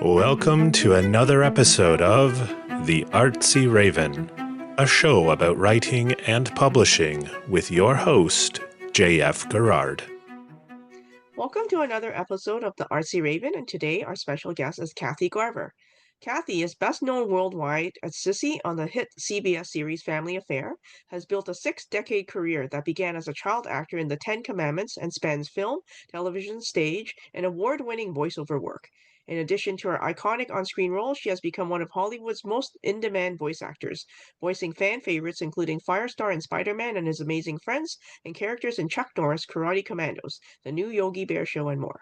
Welcome to another episode of The Artsy Raven, a show about writing and publishing with your host, J.F. Garrard. Welcome to another episode of The Artsy Raven, and today our special guest is Kathy Garver. Kathy is best known worldwide as Cissy on the hit CBS series Family Affair, has built a 6-decade career that began as a child actor in The Ten Commandments and spans film, television, stage, and award-winning voiceover work. In addition to her iconic on-screen roles, she has become one of Hollywood's most in-demand voice actors, voicing fan favorites including Firestar in Spider-Man and His Amazing Friends, and characters in Chuck Norris' Karate Kommandos, The New Yogi Bear Show, and more.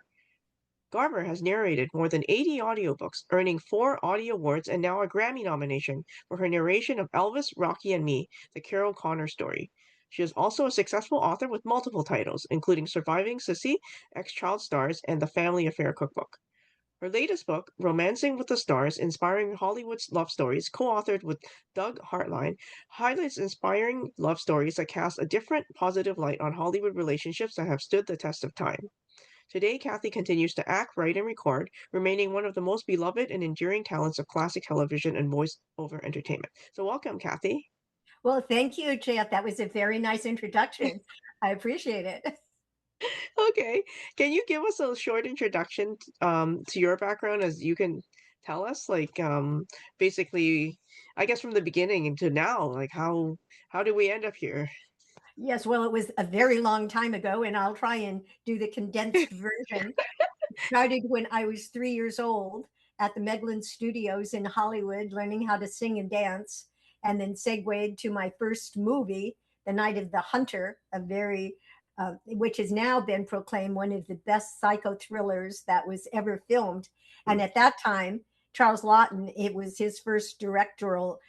Garver has narrated more than 80 audiobooks, earning 4 Audie Awards and now a Grammy nomination for her narration of Elvis, Rocky and Me, the Carol Connor story. She is also a successful author with multiple titles, including Surviving Cissy, Ex-Child Stars, and the Family Affair Cookbook. Her latest book, Romancing with the Stars, Inspiring Hollywood's Love Stories, co-authored with Doug Hartline, highlights inspiring love stories that cast a different, positive light on Hollywood relationships that have stood the test of time. Today, Kathy continues to act, write, and record, remaining one of the most beloved and enduring talents of classic television and voice-over entertainment. So welcome, Kathy. Well, thank you, Jeff. That was a very nice introduction. I appreciate it. Okay. Can you give us a short introduction to your background, as you can tell us, like, basically, I guess from the beginning into now, like how did we end up here? Yes, well, it was a very long time ago, and I'll try and do the condensed version. It started when I was 3 years old at the Meglin Studios in Hollywood, learning how to sing and dance, and then segued to my first movie, The Night of the Hunter, which has now been proclaimed one of the best psycho thrillers that was ever filmed. And at that time, Charles Laughton, it was his first directorial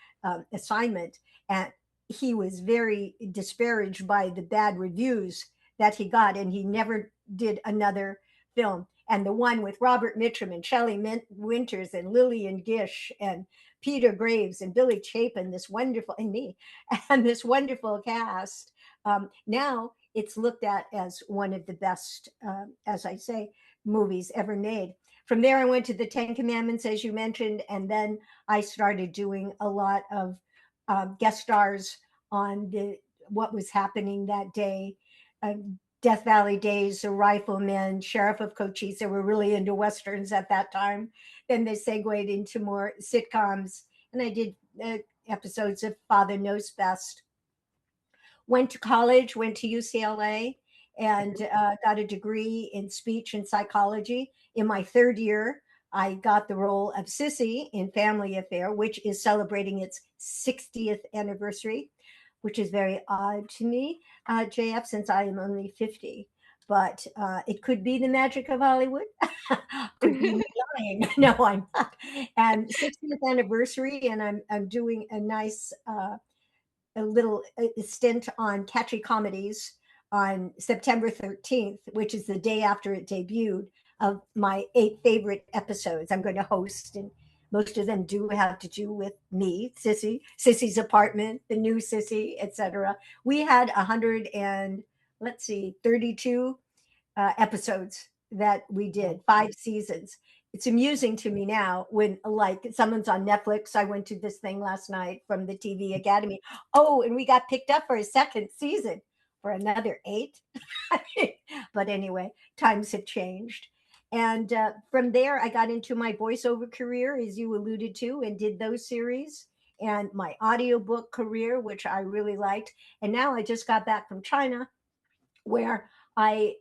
assignment, and he was very disparaged by the bad reviews that he got, and he never did another film. And the one with Robert Mitchum and Shelley Winters and Lillian Gish and Peter Graves and Billy Chapin, this wonderful cast. Now it's looked at as one of the best, as I say, movies ever made. From there, I went to the Ten Commandments, as you mentioned, and then I started doing a lot of guest stars on what was happening that day. Death Valley Days, The Rifleman, Sheriff of Cochise. They were really into Westerns at that time. Then they segued into more sitcoms, and I did episodes of Father Knows Best. Went to college, went to UCLA, and got a degree in speech and psychology. In my third year, I got the role of Cissy in Family Affair, which is celebrating its 60th anniversary, which is very odd to me, JF, since I am only 50. But it could be the magic of Hollywood. Could be me lying. No, I'm not. And 60th anniversary, and I'm doing a nice a little stint on Catchy Comedies on September 13th, which is the day after it debuted, of my 8 favorite episodes I'm going to host, and most of them do have to do with me, Cissy's apartment, the new Cissy, etc. We had 32 episodes that we did, 5 seasons. It's amusing to me now when, like, someone's on Netflix. I went to this thing last night from the TV Academy. Oh, and we got picked up for a second season for another 8. But anyway, times have changed. And from there, I got into my voiceover career, as you alluded to, and did those series, and my audiobook career, which I really liked. And now I just got back from China, where I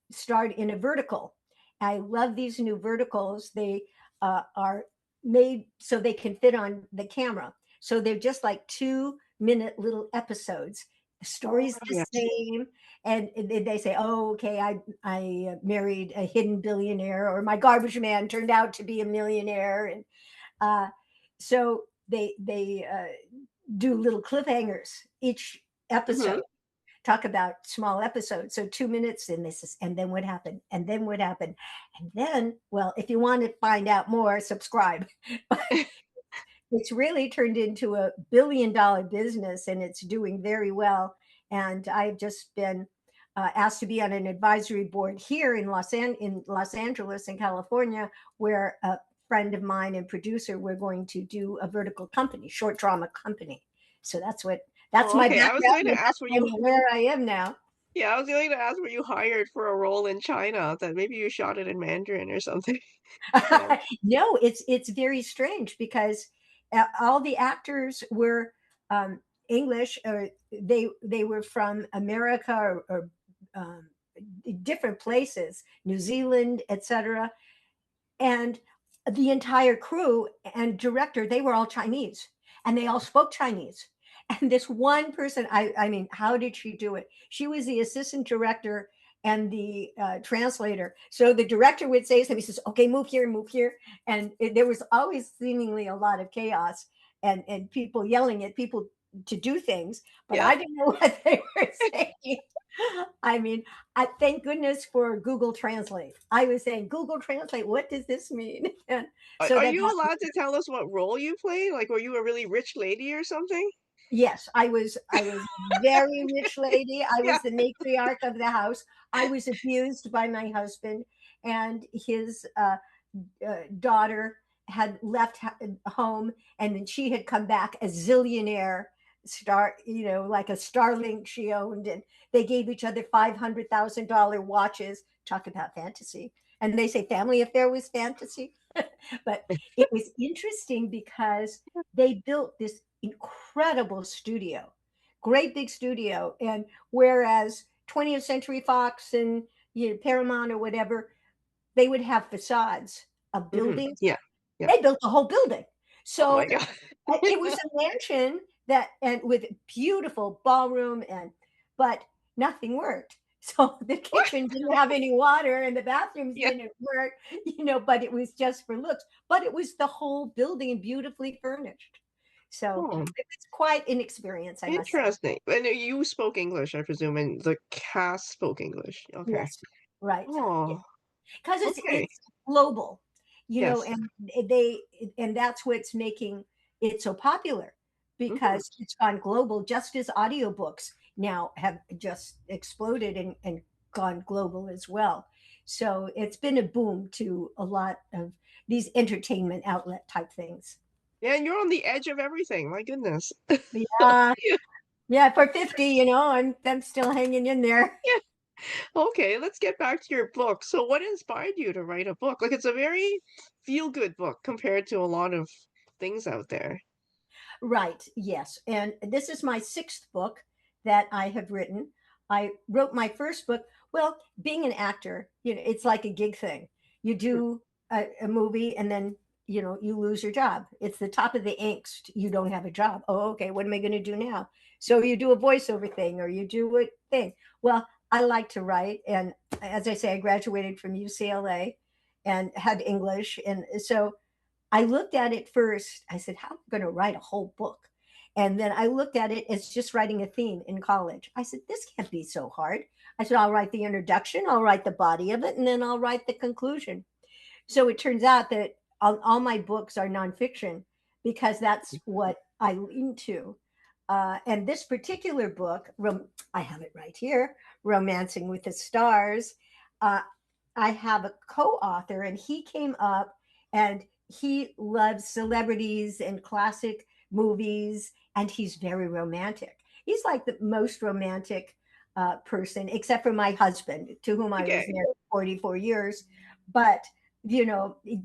starred in a vertical. I love these new verticals. They are made so they can fit on the camera. So they're just like 2-minute little episodes. The story's the same. And they say, oh, okay, I married a hidden billionaire, or my garbage man turned out to be a millionaire. And so they do little cliffhangers each episode. Talk about small episodes. So 2 minutes, and this is, and then what happened, and then what happened, and then, well, if you want to find out more, subscribe. It's really turned into a billion-dollar business, and it's doing very well. And I've just been asked to be on an advisory board here in Los Angeles, in California, where friend of mine and producer, we're going to do a vertical company, short drama company. So that's Oh, my okay. I was going background, to and ask that's where kind you, of where I am now. yeah, I was going to ask where you hired for a role in China, that maybe you shot it in Mandarin or something. Yeah. No, it's very strange because all the actors were English, or they were from America, or different places, New Zealand, etc. And the entire crew and director, they were all Chinese, and they all spoke Chinese. And this one person, I mean, how did she do it? She was the assistant director and the translator. So the director would say something, he says, okay, move here. And there was always seemingly a lot of chaos, and people yelling at people to do things, but Yeah. I didn't know what they were saying. I mean, I thank goodness for Google Translate. I was saying, Google Translate, what does this mean? And so Are that you allowed to tell us what role you played? Like, were you a really rich lady or something? yes, I was very rich lady. I Yeah. was the matriarch of the house. I was abused by my husband, and his daughter had left home, and then she had come back a zillionaire star, like a Starlink she owned, and they gave each other $500,000 watches. Talk about fantasy. And they say Family Affair was fantasy. But it was interesting because they built this incredible studio, great big studio. And whereas 20th Century Fox and Paramount or whatever, they would have facades of buildings. Yeah. Yeah. They built the whole building. Oh my So God. it was a mansion and with beautiful ballroom, but nothing worked. So the kitchen didn't have any water and the bathrooms Yeah. didn't work, but it was just for looks. But it was the whole building beautifully furnished. So Oh, it was quite an experience, I must say. interesting. And you spoke English, I presume, and the cast spoke English. Okay. Yes, right. Oh, Because okay. it's global, Yes. and they and that's what's making it so popular, Hmm. because it's gone global, just as audiobooks now have just exploded and gone global as well. So it's been a boom to a lot of these entertainment outlet type things. Yeah, and you're on the edge of everything. My goodness. Yeah, yeah. For 50, I'm still hanging in there. Yeah. Okay, let's get back to your book. So, what inspired you to write a book? Like, it's a very feel-good book compared to a lot of things out there. Right, yes. And this is my sixth book that I have written. I wrote my first book. Well, being an actor, it's like a gig thing. You do a movie, and then, you lose your job. It's the top of the angst. You don't have a job. Oh, okay. What am I going to do now? So you do a voiceover thing, or you do a thing. Well, I like to write. And as I say, I graduated from UCLA and had English. And so I looked at it first. I said, how am I going to write a whole book? And then I looked at it as just writing a theme in college. I said, this can't be so hard. I said, I'll write the introduction, I'll write the body of it, and then I'll write the conclusion. So it turns out that all my books are nonfiction, because that's what I lean to. And this particular book, I have it right here, Romancing with the Stars. Uh, I have a co-author, and he came up, and he loves celebrities and classic movies, and he's very romantic. He's like the most romantic person, except for my husband, to whom I was Okay. married 44 years. But he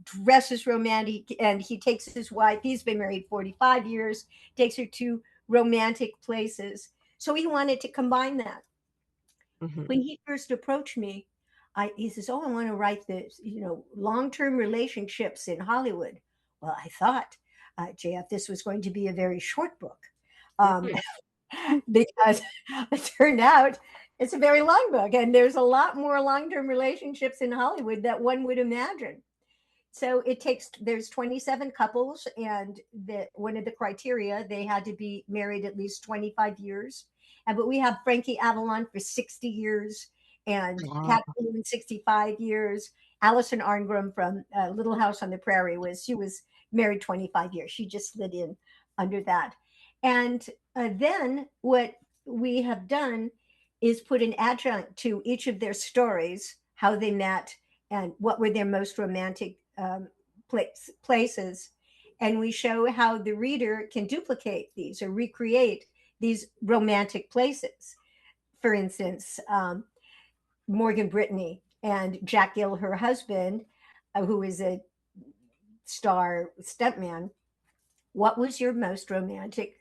dresses romantic, and he takes his wife. He's been married 45 years, takes her to romantic places. So he wanted to combine that. Hmm. When he first approached me, he says, "Oh, I want to write this, long-term relationships in Hollywood." Well, I thought, JF, this was going to be a very short book, um, Hmm. because it turned out it's a very long book, and there's a lot more long-term relationships in Hollywood that one would imagine. So there's 27 couples, and one of the criteria, they had to be married at least 25 years. But we have Frankie Avalon for 60 years, and Pat Wow. Boone 65 years. Allison Arngrim from Little House on the Prairie she was married 25 years. She just slid in under that. And then what we have done is put an adjunct to each of their stories, how they met and what were their most romantic places, and we show how the reader can duplicate these or recreate these romantic places. For instance, Morgan Brittany and Jack Gill, her husband, who is a star stuntman, what was your most romantic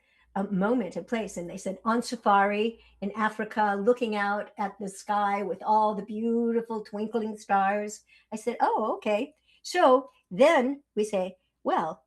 moment and place? And they said, on safari in Africa, looking out at the sky with all the beautiful twinkling stars. I said, oh, okay. So then we say, well,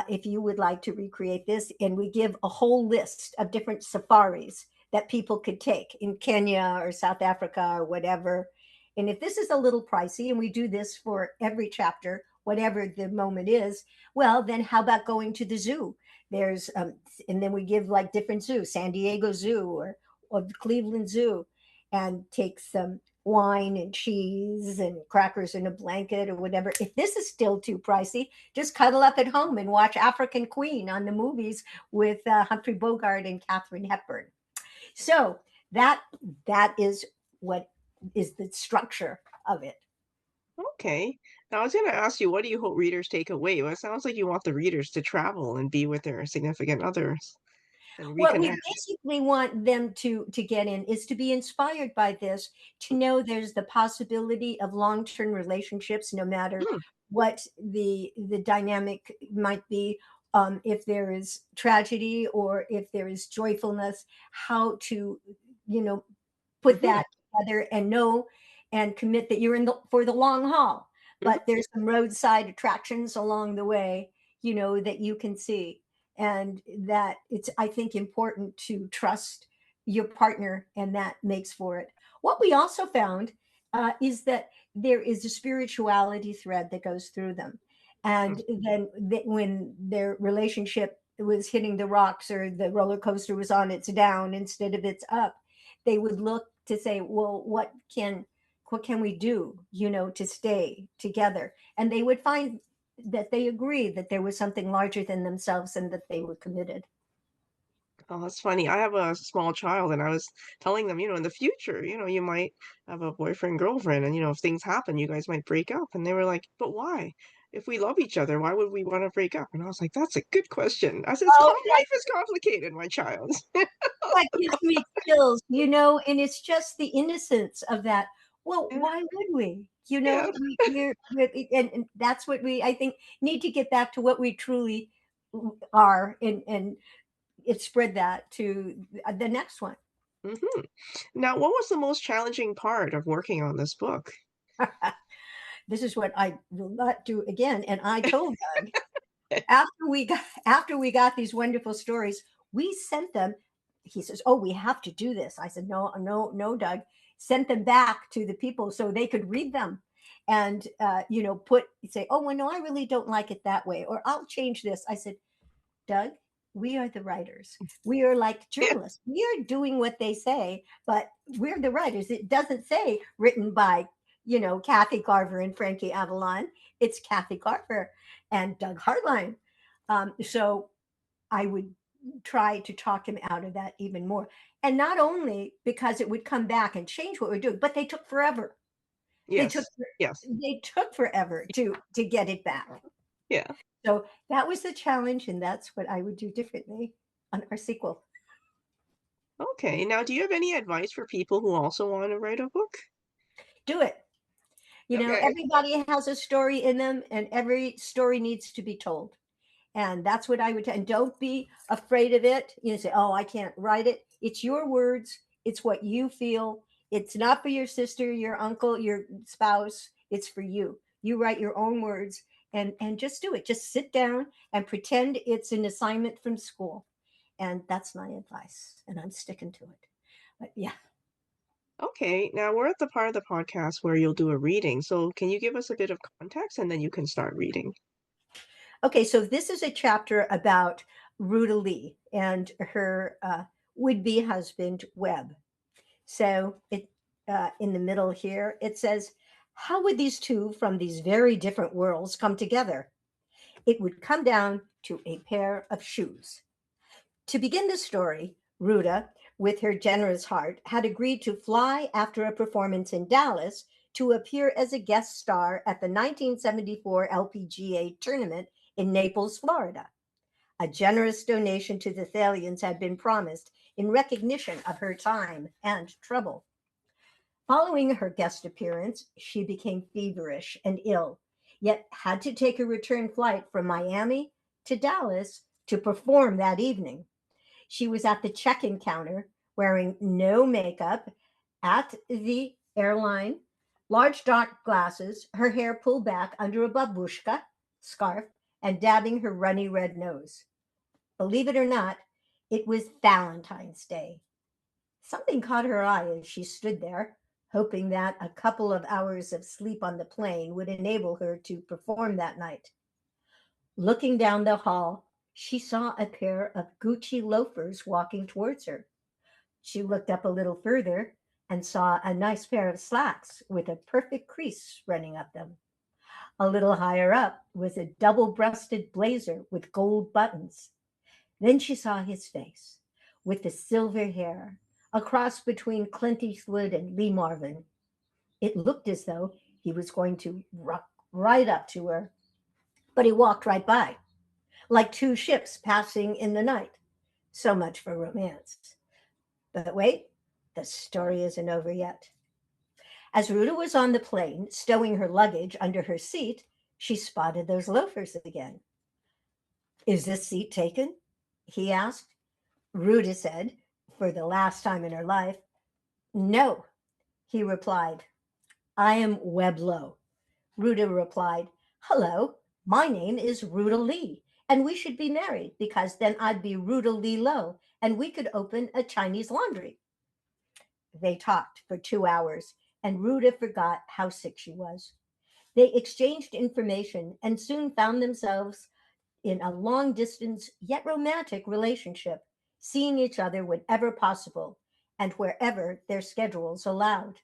if you would like to recreate this, and we give a whole list of different safaris that people could take in Kenya or South Africa or whatever. And if this is a little pricey, and we do this for every chapter, whatever the moment is, well, then how about going to the zoo? There's, and then we give like different zoos, San Diego Zoo or the Cleveland Zoo, and take some wine and cheese and crackers in a blanket or whatever. If this is still too pricey, just cuddle up at home and watch African Queen on the movies with Humphrey Bogart and Katharine Hepburn. So that is what is the structure of it. Okay. Now I was going to ask you, what do you hope readers take away? Well, it sounds like you want the readers to travel and be with their significant others and What reconnect. we basically want them to get in is to be inspired by this, to know there's the possibility of long-term relationships, no matter Hmm. what the dynamic might be. If there is tragedy or if there is joyfulness, how to, put that together and know and commit that you're in for the long haul. But there's some roadside attractions along the way, that you can see. And that it's, I think, important to trust your partner, and that makes for it. What we also found is that there is a spirituality thread that goes through them. And then when their relationship was hitting the rocks, or the roller coaster was on its down instead of its up, they would look to say, well, what can we do, to stay together? And they would find that they agreed that there was something larger than themselves and that they were committed. Oh, that's funny. I have a small child, and I was telling them, in the future, you might have a boyfriend, girlfriend, and, if things happen, you guys might break up. And they were like, but why? If we love each other, why would we want to break up? And I was like, that's a good question. I said, Oh, life is complicated, my child. that gives me chills, and it's just the innocence of that. Well, Yeah. why would we? Yeah. And that's what we, I think, need to get back to what we truly are, and it spread that to the next one. Hmm. Now, what was the most challenging part of working on this book? This is what I will not do again. And I told Doug, after we got these wonderful stories, we sent them. He says, "Oh, we have to do this." I said, "No, no, no, Doug." Sent them back to the people so they could read them, and say, "Oh, well, no, I really don't like it that way," or "I'll change this." I said, "Doug, we are the writers. We are like journalists. We are doing what they say, but we're the writers. It doesn't say written by, Kathy Garver and Frankie Avalon. It's Kathy Garver and Doug Hartline." So I would try to talk him out of that even more. And not only because it would come back and change what we're doing, but they took forever. They took Yes. they took forever to get it back. Yeah. So that was the challenge, and that's what I would do differently on our sequel. Okay. Now, do you have any advice for people who also want to write a book? Do it. Okay. Everybody has a story in them, and every story needs to be told. And that's what I would tell. And don't be afraid of it. Say, "Oh, I can't write it." It's your words. It's what you feel. It's not for your sister, your uncle, your spouse. It's for you. You write your own words, and just do it. Just sit down and pretend it's an assignment from school. And that's my advice. And I'm sticking to it. But yeah. Okay. Now, we're at the part of the podcast where you'll do a reading. So, can you give us a bit of context, and then you can start reading? Okay, so this is a chapter about Ruta Lee and her would-be husband, Webb. So in the middle here, it says, how would these two from these very different worlds come together? It would come down to a pair of shoes. To begin the story, Ruta, with her generous heart, had agreed to fly after a performance in Dallas to appear as a guest star at the 1974 LPGA tournament in Naples, Florida. A generous donation to the Thalians had been promised in recognition of her time and trouble. Following her guest appearance, she became feverish and ill, yet had to take a return flight from Miami to Dallas to perform that evening. She was at the check-in counter wearing no makeup at the airline, large dark glasses, her hair pulled back under a babushka scarf, and dabbing her runny red nose. Believe it or not, it was Valentine's Day. Something caught her eye as she stood there, hoping that a couple of hours of sleep on the plane would enable her to perform that night. Looking down the hall, she saw a pair of Gucci loafers walking towards her. She looked up a little further and saw a nice pair of slacks with a perfect crease running up them. A little higher up was a double-breasted blazer with gold buttons. Then she saw his face, with the silver hair, a cross between Clint Eastwood and Lee Marvin. It looked as though he was going to rock right up to her, but he walked right by, like two ships passing in the night. So much for romance. But wait, the story isn't over yet. As Ruta was on the plane, stowing her luggage under her seat, she spotted those loafers again. "Is this seat taken?" he asked. Ruta said, for the last time in her life, "No," he replied. "I am Weblo." Ruta replied, "Hello, my name is Ruta Lee, and we should be married because then I'd be Ruta Lee Low, and we could open a Chinese laundry." They talked for 2 hours, and Ruta forgot how sick she was. They exchanged information and soon found themselves in a long-distance yet romantic relationship, seeing each other whenever possible and wherever their schedules allowed.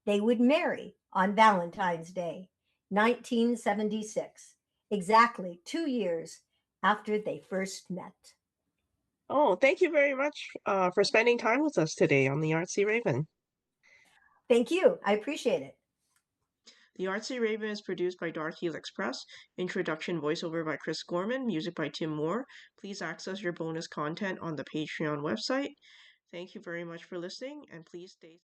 They would marry on Valentine's Day, 1976, exactly 2 years after they first met. Oh, thank you very much for spending time with us today on the Artsy Raven. Thank you. I appreciate it. The Artsy Raven is produced by Dark Helix Press. Introduction voiceover by Chris Gorman. Music by Tim Moore. Please access your bonus content on the Patreon website. Thank you very much for listening, and please stay